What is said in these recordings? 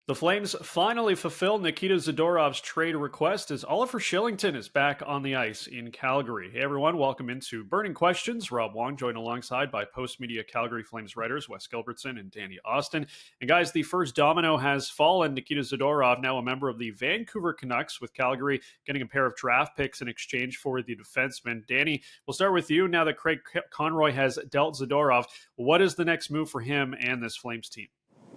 The Flames finally fulfilled Nikita Zadorov's trade request as Oliver Kylington is back on the ice in Calgary. Hey everyone, welcome into Burning Questions. Rob Wong joined alongside by Postmedia Calgary Flames writers Wes Gilbertson and Danny Austin. And guys, the first domino has fallen. Nikita Zadorov, now a member of the Vancouver Canucks, with Calgary getting a pair of draft picks in exchange for the defenseman. Danny, we'll start with you. Now that Craig Conroy has dealt Zadorov, what is the next move for him and this Flames team?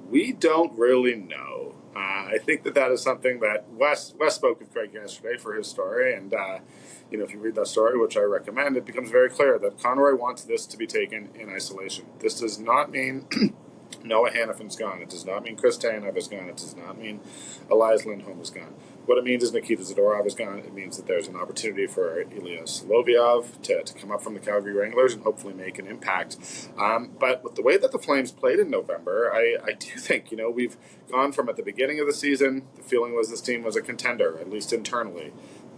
We don't really know. I think that is something that Wes spoke with Craig yesterday for his story, and if you read that story, which I recommend, it becomes very clear that Conroy wants this to be taken in isolation. This does not mean Noah Hannifin's gone. It does not mean Chris Tanev is gone. It does not mean Elias Lindholm is gone. What it means is Nikita Zadorov is gone. It means that there's an opportunity for Ilya Solovyov to come up from the Calgary Wranglers and hopefully make an impact. But with the way that the Flames played in November, I do think, we've gone from at the beginning of the season, the feeling was this team was a contender, at least internally.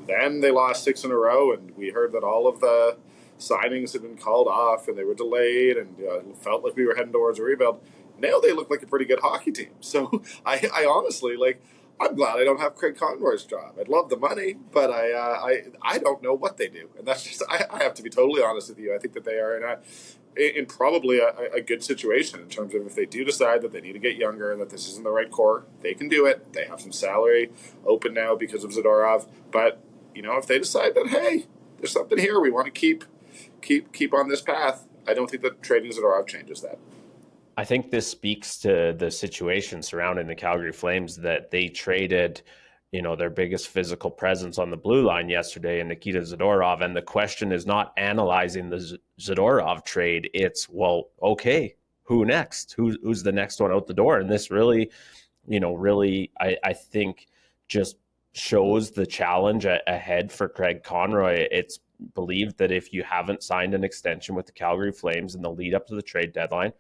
Then they lost 6 in a row, and we heard that all of the signings had been called off and they were delayed, and felt like we were heading towards a rebuild. Now they look like a pretty good hockey team. So I honestly, I'm glad I don't have Craig Conroy's job. I'd love the money, but I don't know what they do. And that's just, I have to be totally honest with you. I think that they are in probably a good situation in terms of if they do decide that they need to get younger and that this isn't the right core, they can do it. They have some salary open now because of Zadorov. But, if they decide that, hey, there's something here, we want to keep on this path, I don't think that trading Zadorov changes that. I think this speaks to the situation surrounding the Calgary Flames, that they traded, their biggest physical presence on the blue line yesterday in Nikita Zadorov. And the question is not analyzing the Zadorov trade. It's, well, okay, who next? Who's the next one out the door? And this really, I think just shows the challenge ahead for Craig Conroy. It's believed that if you haven't signed an extension with the Calgary Flames in the lead up to the trade deadline,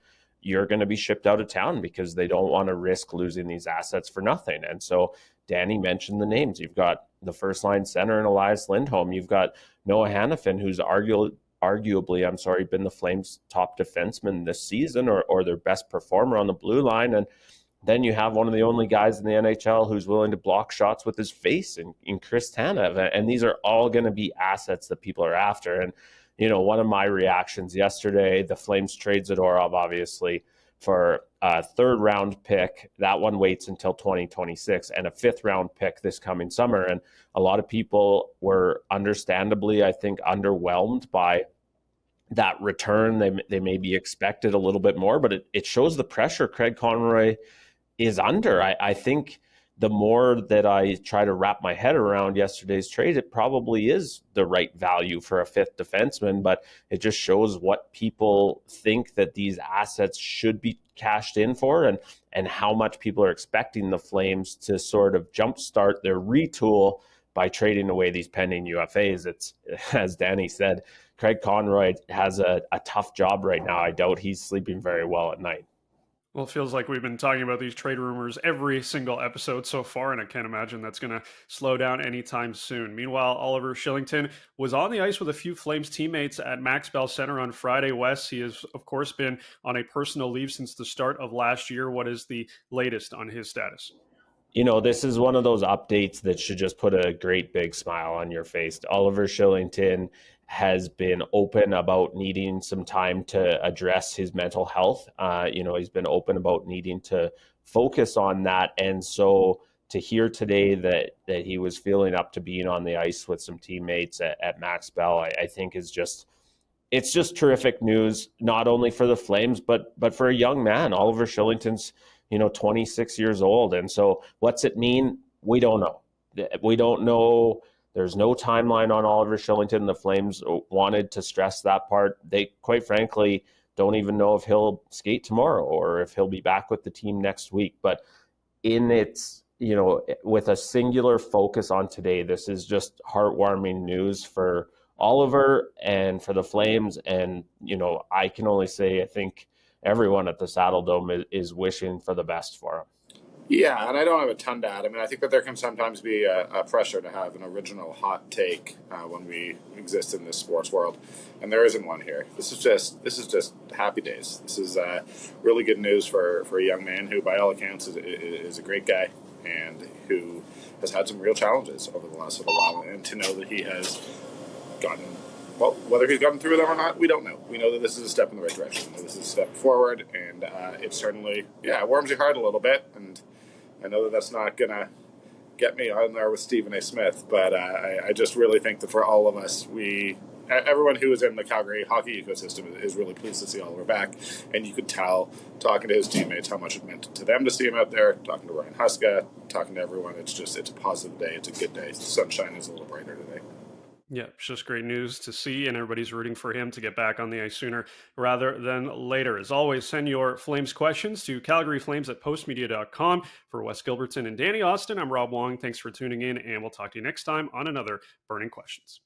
you're going to be shipped out of town because they don't want to risk losing these assets for nothing. And so Danny mentioned the names. You've got the first line center in Elias Lindholm. You've got Noah Hanifin, who's arguably, been the Flames' top defenseman this season or their best performer on the blue line. And then you have one of the only guys in the NHL who's willing to block shots with his face in Chris Tanev. And these are all going to be assets that people are after. And one of my reactions yesterday, the Flames trade Zadorov, obviously, for a third-round pick. That one waits until 2026, and a fifth-round pick this coming summer. And a lot of people were understandably, I think, underwhelmed by that return. They maybe expected a little bit more, but it shows the pressure Craig Conroy is under. I think the more that I try to wrap my head around yesterday's trade, it probably is the right value for a fifth defenseman, but it just shows what people think that these assets should be cashed in for and how much people are expecting the Flames to sort of jumpstart their retool by trading away these pending UFAs. It's, as Danny said, Craig Conroy has a tough job right now. I doubt he's sleeping very well at night. Well, it feels like we've been talking about these trade rumors every single episode so far, and I can't imagine that's going to slow down anytime soon. Meanwhile, Oliver Kylington was on the ice with a few Flames teammates at Max Bell Center on Friday. Wes, he has, of course, been on a personal leave since the start of last year. What is the latest on his status? This is one of those updates that should just put a great big smile on your face. Oliver Kylington has been open about needing some time to address his mental health. He's been open about needing to focus on that. And so to hear today that he was feeling up to being on the ice with some teammates at Max Bell, I think it's just terrific news, not only for the Flames, but for a young man. Oliver Kylington's 26 years old. And so what's it mean? We don't know. We don't know. There's no timeline on Oliver Kylington. The Flames wanted to stress that part. They, quite frankly, don't even know if he'll skate tomorrow or if he'll be back with the team next week. But with a singular focus on today, this is just heartwarming news for Oliver and for the Flames. And, I can only say I think everyone at the Saddle Dome is wishing for the best for him. Yeah, and I don't have a ton to add. I mean, I think that there can sometimes be a pressure to have an original hot take when we exist in this sports world, and there isn't one here. This is just happy days. This is really good news for a young man who, by all accounts, is a great guy and who has had some real challenges over the last little while. And to know that he has gotten, well, whether he's gotten through them or not, we don't know. We know that this is a step in the right direction. This is a step forward, and it certainly, it warms your heart a little bit. And I know that that's not going to get me on there with Stephen A. Smith, but I just really think that for all of us, everyone who is in the Calgary hockey ecosystem is really pleased to see Oliver back. And you could tell, talking to his teammates, how much it meant to them to see him out there, talking to Ryan Huska, talking to everyone. It's a positive day. It's a good day. The sunshine is a little brighter today. Yeah, it's just great news to see, and everybody's rooting for him to get back on the ice sooner rather than later. As always, send your Flames questions to calgaryflames@postmedia.com. For Wes Gilbertson and Danny Austin, I'm Rob Wong. Thanks for tuning in, and we'll talk to you next time on another Burning Questions.